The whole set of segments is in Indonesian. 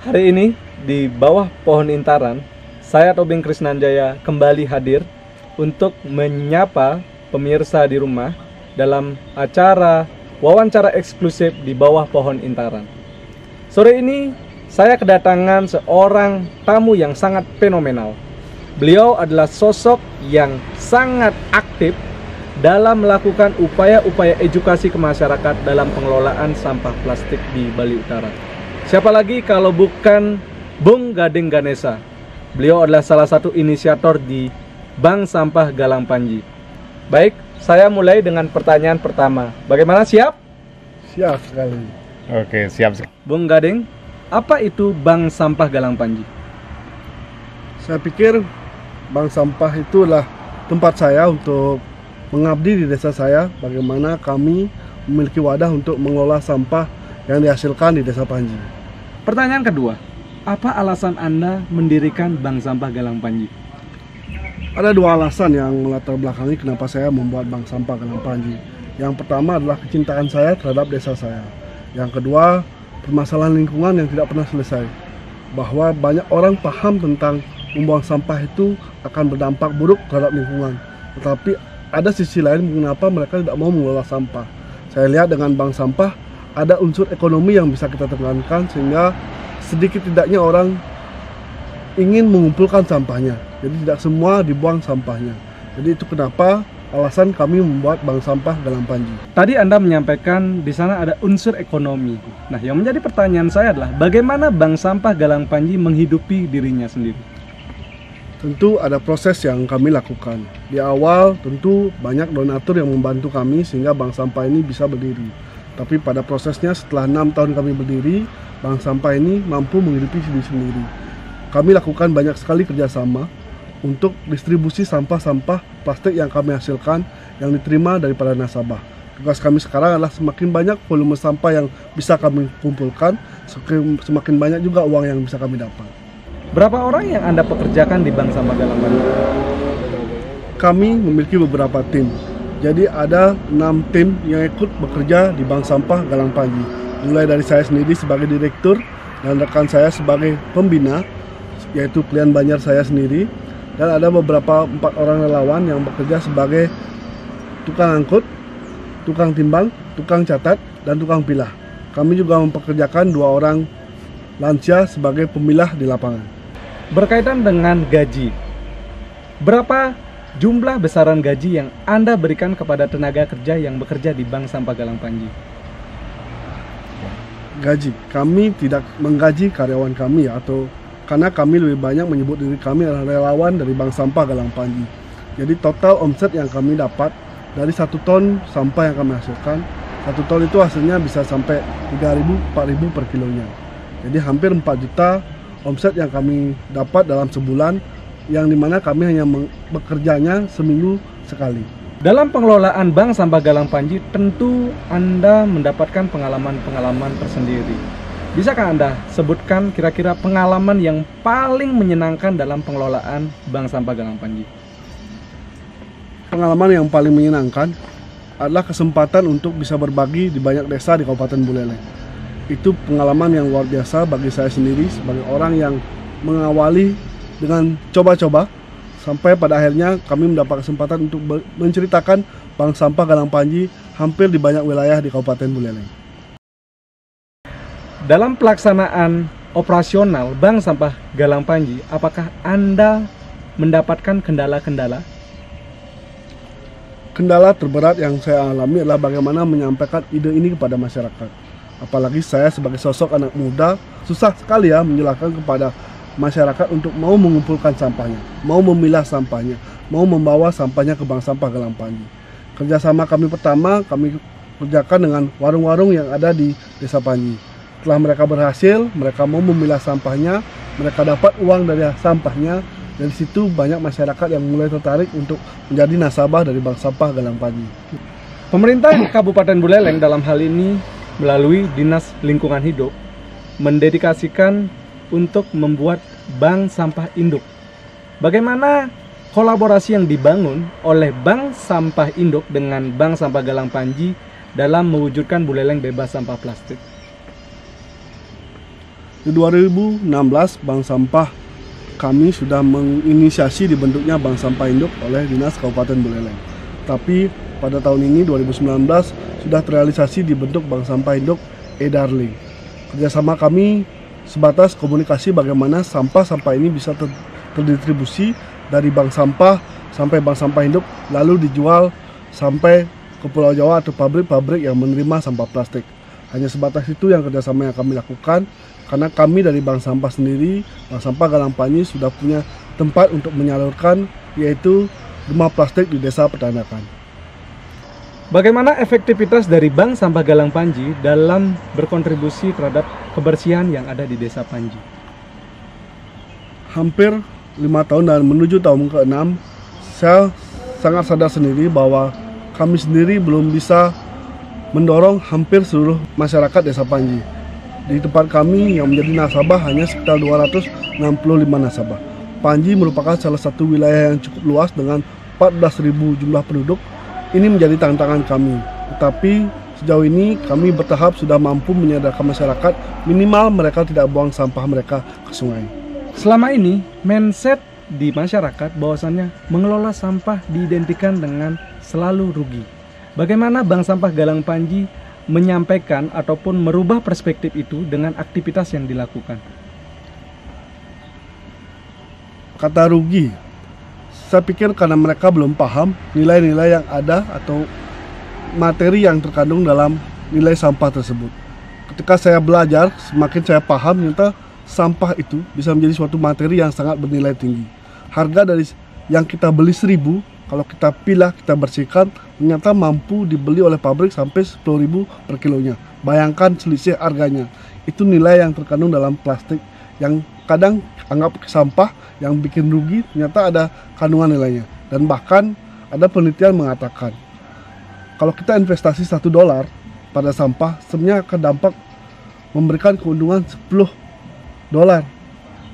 Hari ini di bawah pohon intaran, saya Tobing Krisnanjaya kembali hadir untuk menyapa pemirsa di rumah dalam acara wawancara eksklusif di bawah pohon intaran. Sore ini saya kedatangan seorang tamu yang sangat fenomenal. Beliau adalah sosok yang sangat aktif dalam melakukan upaya-upaya edukasi ke masyarakat dalam pengelolaan sampah plastik di Bali Utara. Siapa lagi kalau bukan Bung Gading Ganesha. Beliau adalah salah satu inisiator di Bank Sampah Galang Panji. Baik, saya mulai dengan pertanyaan pertama. Bagaimana, siap? Siap sekali. Oke, siap. Bung Gading, apa itu Bank Sampah Galang Panji? Saya pikir bank sampah itulah tempat saya untuk mengabdi di desa saya. Bagaimana kami memiliki wadah untuk mengelola sampah yang dihasilkan di desa Panji. Pertanyaan kedua, apa alasan Anda mendirikan Bank Sampah Galang Panji? Ada dua alasan yang melatar belakangi kenapa saya membuat bank sampah Galang Panji. Yang pertama adalah kecintaan saya terhadap desa saya. Yang kedua, permasalahan lingkungan yang tidak pernah selesai. Bahwa banyak orang paham tentang membuang sampah itu akan berdampak buruk terhadap lingkungan. Tetapi ada sisi lain mengapa mereka tidak mau mengelola sampah. Saya lihat dengan bank sampah ada unsur ekonomi yang bisa kita tekankan sehingga sedikit tidaknya orang ingin mengumpulkan sampahnya. Jadi tidak semua dibuang sampahnya. Jadi itu kenapa alasan kami membuat bank sampah Galang Panji. Tadi Anda menyampaikan di sana ada unsur ekonomi. Nah, yang menjadi pertanyaan saya adalah bagaimana Bank Sampah Galang Panji menghidupi dirinya sendiri? Tentu ada proses yang kami lakukan. Di awal tentu banyak donatur yang membantu kami sehingga bank sampah ini bisa berdiri. Tapi pada prosesnya setelah 6 tahun kami berdiri, bank sampah ini mampu menghidupi diri sendiri. Kami lakukan banyak sekali kerjasama untuk distribusi sampah-sampah plastik yang kami hasilkan yang diterima daripada nasabah. Tugas kami sekarang adalah semakin banyak volume sampah yang bisa kami kumpulkan, semakin banyak juga uang yang bisa kami dapat. Berapa orang yang Anda pekerjakan di Bank Sampah Galang Panji? Kami memiliki beberapa tim. Jadi ada 6 tim yang ikut bekerja di Bank Sampah Galang Panji. Mulai dari saya sendiri sebagai direktur dan rekan saya sebagai pembina, yaitu Klian Banjar saya sendiri. Dan ada beberapa 4 orang relawan yang bekerja sebagai tukang angkut, tukang timbang, tukang catat, dan tukang pilah. Kami juga mempekerjakan 2 orang lansia sebagai pemilah di lapangan. Berkaitan dengan gaji, berapa jumlah besaran gaji yang Anda berikan kepada tenaga kerja yang bekerja di Bank Sampah Galang Panji? Gaji, kami tidak menggaji karyawan kami atau karena kami lebih banyak menyebut diri kami adalah relawan dari Bank Sampah Galang Panji. Jadi total omset yang kami dapat dari 1 ton sampah yang kami hasilkan, 1 ton itu hasilnya bisa sampai 3.000-4.000 per kilonya. Jadi hampir 4 juta omset yang kami dapat dalam sebulan, yang dimana kami hanya bekerjanya seminggu sekali. Dalam pengelolaan Bank Sampah Galang Panji, tentu Anda mendapatkan pengalaman-pengalaman tersendiri. Bisakah Anda sebutkan kira-kira pengalaman yang paling menyenangkan dalam pengelolaan Bank Sampah Galang Panji? Pengalaman yang paling menyenangkan adalah kesempatan untuk bisa berbagi di banyak desa di Kabupaten Buleleng. Itu pengalaman yang luar biasa bagi saya sendiri sebagai orang yang mengawali dengan coba-coba sampai pada akhirnya kami mendapat kesempatan untuk menceritakan Bank Sampah Galang Panji hampir di banyak wilayah di Kabupaten Buleleng. Dalam pelaksanaan operasional Bank Sampah Galang Panji, apakah Anda mendapatkan kendala-kendala? Kendala terberat yang saya alami adalah bagaimana menyampaikan ide ini kepada masyarakat. Apalagi saya sebagai sosok anak muda, susah sekali ya menjelaskan kepada masyarakat untuk mau mengumpulkan sampahnya, mau memilah sampahnya, mau membawa sampahnya ke Bank Sampah Galang Panji. Kerjasama kami pertama, kami kerjakan dengan warung-warung yang ada di Desa Panji. Setelah mereka berhasil, mereka mau memilah sampahnya, mereka dapat uang dari sampahnya. Dari situ banyak masyarakat yang mulai tertarik untuk menjadi nasabah dari Bank Sampah Galang Panji. Pemerintah Kabupaten Buleleng dalam hal ini melalui Dinas Lingkungan Hidup mendedikasikan untuk membuat bank sampah induk. Bagaimana kolaborasi yang dibangun oleh Bank Sampah Induk dengan Bank Sampah Galang Panji dalam mewujudkan Buleleng bebas sampah plastik? Di 2016, Bank Sampah kami sudah menginisiasi dibentuknya Bank Sampah Induk oleh Dinas Kabupaten Buleleng. Tapi pada tahun ini 2019 sudah terrealisasi dibentuk Bank Sampah Induk e-Darling. Kerjasama kami sebatas komunikasi bagaimana sampah-sampah ini bisa terdistribusi dari bank sampah sampai Bank Sampah Induk, lalu dijual sampai ke Pulau Jawa atau pabrik-pabrik yang menerima sampah plastik. Hanya sebatas itu yang kerjasama yang kami lakukan, karena kami dari Bank Sampah sendiri, Bank Sampah Galang Panji sudah punya tempat untuk menyalurkan, yaitu rumah plastik di Desa Petanakan. Bagaimana efektivitas dari Bank Sampah Galang Panji dalam berkontribusi terhadap kebersihan yang ada di Desa Panji? Hampir 5 tahun dan menuju tahun ke-6, saya sangat sadar sendiri bahwa kami sendiri belum bisa mendorong hampir seluruh masyarakat Desa Panji. Di tempat kami yang menjadi nasabah hanya sekitar 265 nasabah. Panji merupakan salah satu wilayah yang cukup luas dengan 14.000 jumlah penduduk. Ini menjadi tantangan kami. Tetapi sejauh ini kami bertahap sudah mampu menyadarkan masyarakat minimal mereka tidak buang sampah mereka ke sungai. Selama ini, mindset di masyarakat bahwasannya mengelola sampah diidentikan dengan selalu rugi. Bagaimana Bank Sampah Galang Panji menyampaikan ataupun merubah perspektif itu dengan aktivitas yang dilakukan? Kata rugi, saya pikir karena mereka belum paham nilai-nilai yang ada atau materi yang terkandung dalam nilai sampah tersebut. Ketika saya belajar, semakin saya paham ternyata sampah itu bisa menjadi suatu materi yang sangat bernilai tinggi. Harga dari yang kita beli 1.000, kalau kita pilah, kita bersihkan, ternyata mampu dibeli oleh pabrik sampai 10.000 per kilonya. Bayangkan selisih harganya. Itu nilai yang terkandung dalam plastik yang kadang anggap sampah yang bikin rugi, ternyata ada kandungan nilainya. Dan bahkan ada penelitian mengatakan kalau kita investasi $1 pada sampah, sebenarnya akan dampak memberikan keuntungan $10.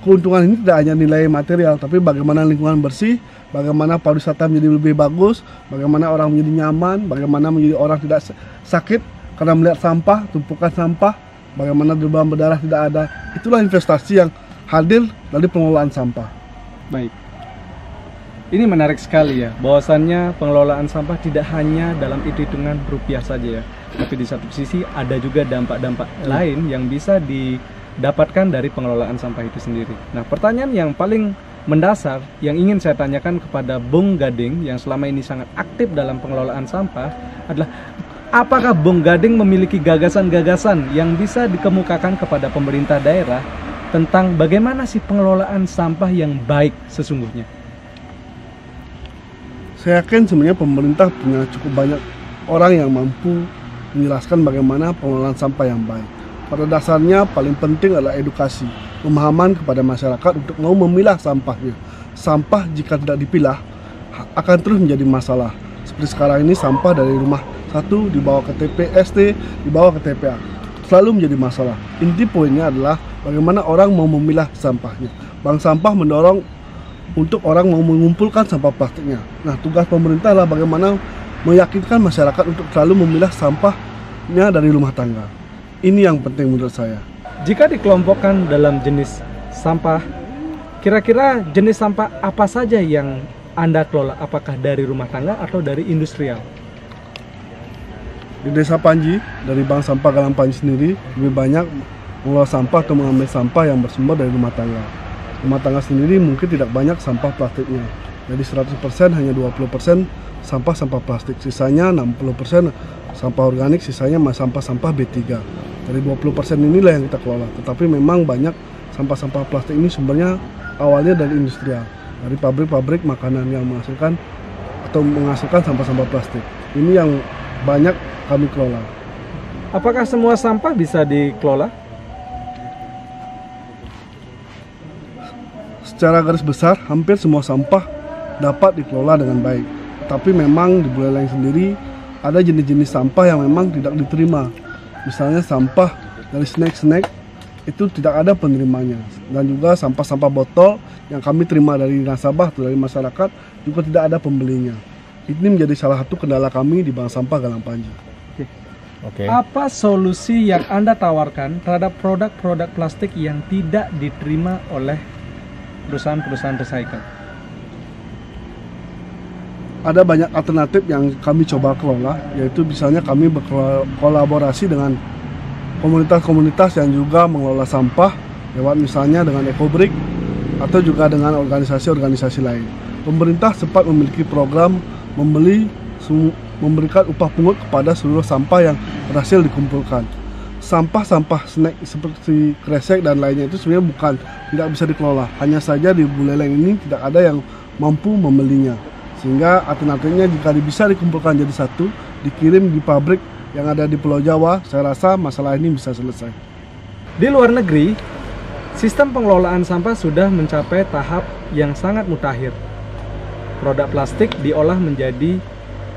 Keuntungan ini tidak hanya nilai material, tapi bagaimana lingkungan bersih, bagaimana pariwisata menjadi lebih bagus, bagaimana orang menjadi nyaman, bagaimana menjadi orang tidak sakit karena melihat sampah, tumpukan sampah, bagaimana demam berdarah tidak ada. Itulah investasi yang hadir dari pengelolaan sampah. Baik. Ini menarik sekali ya, bahwasannya pengelolaan sampah tidak hanya dalam hitungan rupiah saja ya, tapi di satu sisi ada juga dampak-dampak lain yang bisa didapatkan dari pengelolaan sampah itu sendiri. Nah, pertanyaan yang paling mendasar yang ingin saya tanyakan kepada Bung Gading yang selama ini sangat aktif dalam pengelolaan sampah adalah, apakah Bung Gading memiliki gagasan-gagasan yang bisa dikemukakan kepada pemerintah daerah tentang bagaimana sih pengelolaan sampah yang baik sesungguhnya? Saya yakin sebenarnya pemerintah punya cukup banyak orang yang mampu menjelaskan bagaimana pengelolaan sampah yang baik. Pada dasarnya paling penting adalah edukasi, pemahaman kepada masyarakat untuk mau memilah sampahnya. Sampah jika tidak dipilah akan terus menjadi masalah. Seperti sekarang ini sampah dari rumah satu dibawa ke TPST, dibawa ke TPA. Selalu menjadi masalah. Inti poinnya adalah bagaimana orang mau memilah sampahnya. Bank Sampah mendorong untuk orang mau mengumpulkan sampah plastiknya. Nah, tugas pemerintah adalah bagaimana meyakinkan masyarakat untuk selalu memilah sampahnya dari rumah tangga. Ini yang penting menurut saya. Jika dikelompokkan dalam jenis sampah, kira-kira jenis sampah apa saja yang Anda kelola? Apakah dari rumah tangga atau dari industrial? Di Desa Panji, dari Bank Sampah Galang Panji sendiri, lebih banyak mengelola sampah atau mengambil sampah yang bersumber dari rumah tangga. Rumah tangga sendiri mungkin tidak banyak sampah plastiknya. Jadi 100% hanya 20% sampah-sampah plastik. Sisanya 60% sampah organik, sisanya sampah-sampah B3. Dari 20% inilah yang kita kelola. Tetapi memang banyak sampah-sampah plastik ini sumbernya awalnya dari industrial. Dari pabrik-pabrik makanan yang menghasilkan atau menghasilkan sampah-sampah plastik. Ini yang banyak kami kelola. Apakah semua sampah bisa dikelola? Secara garis besar, hampir semua sampah dapat dikelola dengan baik. Tapi memang di Buleleng sendiri ada jenis-jenis sampah yang memang tidak diterima. Misalnya sampah dari snack-snack itu tidak ada penerimanya. Dan juga sampah-sampah botol yang kami terima dari nasabah atau dari masyarakat juga tidak ada pembelinya. Ini menjadi salah satu kendala kami di Bank Sampah Galang Panji. Oke. Apa solusi yang Anda tawarkan terhadap produk-produk plastik yang tidak diterima oleh perusahaan-perusahaan recycle? Ada banyak alternatif yang kami coba kelola, yaitu misalnya kami berkolaborasi dengan komunitas-komunitas yang juga mengelola sampah lewat misalnya dengan EcoBrick atau juga dengan organisasi-organisasi lain. Pemerintah sempat memiliki program memberikan upah pungut kepada seluruh sampah yang berhasil dikumpulkan. Sampah-sampah snack seperti kresek dan lainnya itu sebenarnya tidak bisa dikelola. Hanya saja di Buleleng ini tidak ada yang mampu membelinya. Sehingga alternatifnya jika bisa dikumpulkan jadi satu, dikirim di pabrik yang ada di Pulau Jawa, saya rasa masalah ini bisa selesai. Di luar negeri, sistem pengelolaan sampah sudah mencapai tahap yang sangat mutakhir. Produk plastik diolah menjadi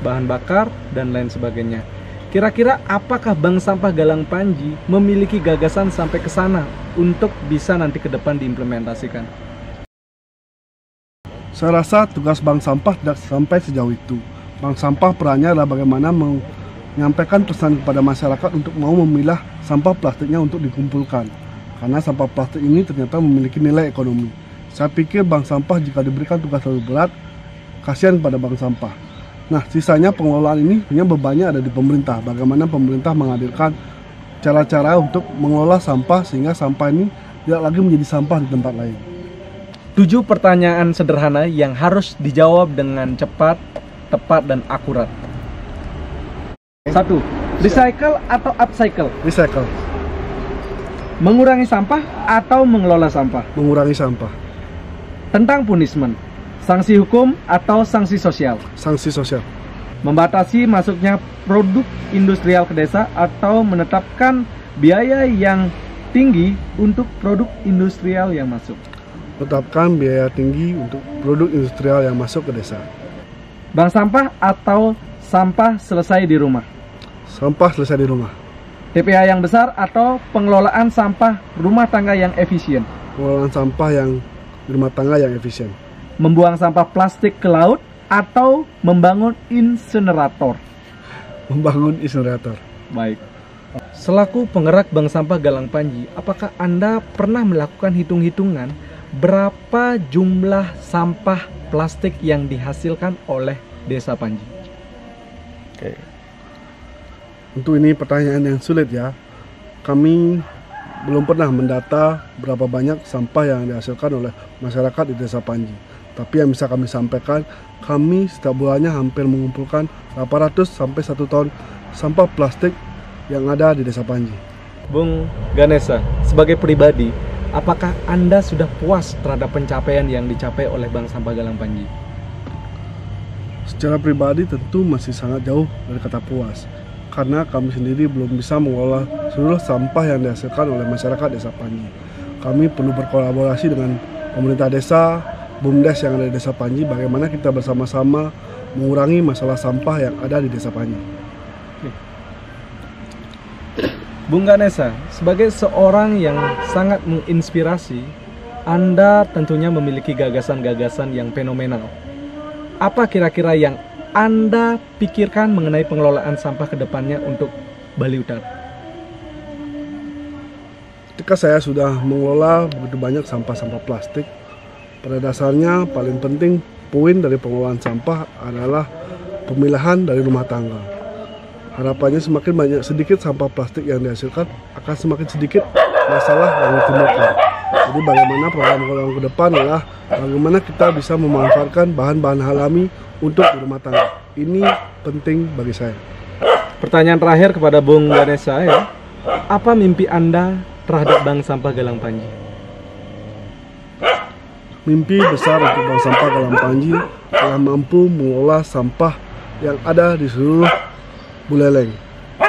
bahan bakar dan lain sebagainya. Kira-kira apakah Bank Sampah Galang Panji memiliki gagasan sampai ke sana untuk bisa nanti ke depan diimplementasikan? Saya rasa tugas bank sampah tidak sampai sejauh itu. Bank sampah perannya adalah bagaimana menyampaikan pesan kepada masyarakat untuk mau memilah sampah plastiknya untuk dikumpulkan. Karena sampah plastik ini ternyata memiliki nilai ekonomi. Saya pikir bank sampah jika diberikan tugas terlalu berat, kasihan pada bank sampah. Nah, sisanya pengelolaan ini punya bebannya ada di pemerintah. Bagaimana pemerintah menghadirkan cara-cara untuk mengelola sampah sehingga sampah ini tidak lagi menjadi sampah di tempat lain. 7 pertanyaan sederhana yang harus dijawab dengan cepat, tepat, dan akurat. 1. Recycle atau upcycle? Recycle. Mengurangi sampah atau mengelola sampah? Mengurangi sampah. Tentang punishment, sanksi hukum atau sanksi sosial? Sanksi sosial. Membatasi masuknya produk industrial ke desa atau menetapkan biaya yang tinggi untuk produk industrial yang masuk? Tetapkan biaya tinggi untuk produk industrial yang masuk ke desa. Bank sampah atau sampah selesai di rumah? Sampah selesai di rumah. TPA yang besar atau pengelolaan sampah rumah tangga yang efisien? Pengelolaan sampah yang rumah tangga yang efisien. Membuang sampah plastik ke laut atau membangun insinerator? Membangun insinerator. Baik. Selaku penggerak Bank Sampah Galang Panji, apakah Anda pernah melakukan hitung-hitungan berapa jumlah sampah plastik yang dihasilkan oleh Desa Panji? Oke. Tentu ini pertanyaan yang sulit ya. Kami belum pernah mendata berapa banyak sampah yang dihasilkan oleh masyarakat di Desa Panji. Tapi yang bisa kami sampaikan, kami setiap bulannya hampir mengumpulkan 800 sampai 1 ton sampah plastik yang ada di Desa Panji. Bung Ganesha, sebagai pribadi, apakah Anda sudah puas terhadap pencapaian yang dicapai oleh Bank Sampah Galang Panji? Secara pribadi tentu masih sangat jauh dari kata puas. Karena kami sendiri belum bisa mengolah seluruh sampah yang dihasilkan oleh masyarakat Desa Panji. Kami perlu berkolaborasi dengan pemerintah desa, BUMDes yang ada di Desa Panji, bagaimana kita bersama-sama mengurangi masalah sampah yang ada di Desa Panji. Bung Ganesha, sebagai seorang yang sangat menginspirasi, Anda tentunya memiliki gagasan-gagasan yang fenomenal. Apa kira-kira yang Anda pikirkan mengenai pengelolaan sampah ke depannya untuk Bali Utara? Ketika saya sudah mengelola begitu banyak sampah-sampah plastik, pada dasarnya paling penting poin dari pengelolaan sampah adalah pemilahan dari rumah tangga. Harapannya semakin banyak sedikit sampah plastik yang dihasilkan, akan semakin sedikit masalah yang ditimbulkan. Jadi bagaimana program-program ke depan adalah bagaimana kita bisa memanfaatkan bahan-bahan alami untuk di rumah tangga. Ini penting bagi saya. Pertanyaan terakhir kepada Bung Ganesha ya. Apa mimpi Anda terhadap Bank Sampah Galang Panji? Mimpi besar untuk Bank Sampah Galang Panji adalah mampu mengolah sampah yang ada di seluruh Buleleng.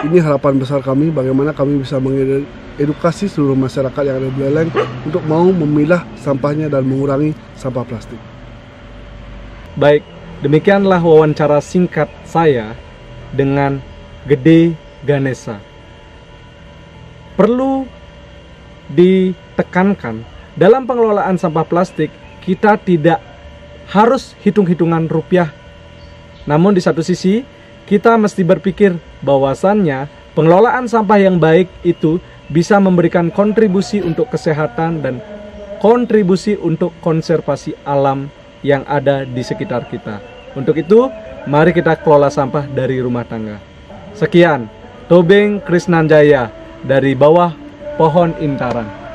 Ini harapan besar kami, bagaimana kami bisa mengedukasi seluruh masyarakat yang ada di Buleleng untuk mau memilah sampahnya dan mengurangi sampah plastik. Baik, demikianlah wawancara singkat saya dengan Gede Ganesha. Perlu ditekankan, dalam pengelolaan sampah plastik kita tidak harus hitung-hitungan rupiah. Namun di satu sisi kita mesti berpikir bahwasannya Pengelolaan sampah yang baik itu bisa memberikan kontribusi untuk kesehatan dan kontribusi untuk konservasi alam yang ada di sekitar kita. Untuk itu, mari kita kelola sampah dari rumah tangga. Sekian, Tobing Krisnanjaya dari Bawah Pohon Intaran.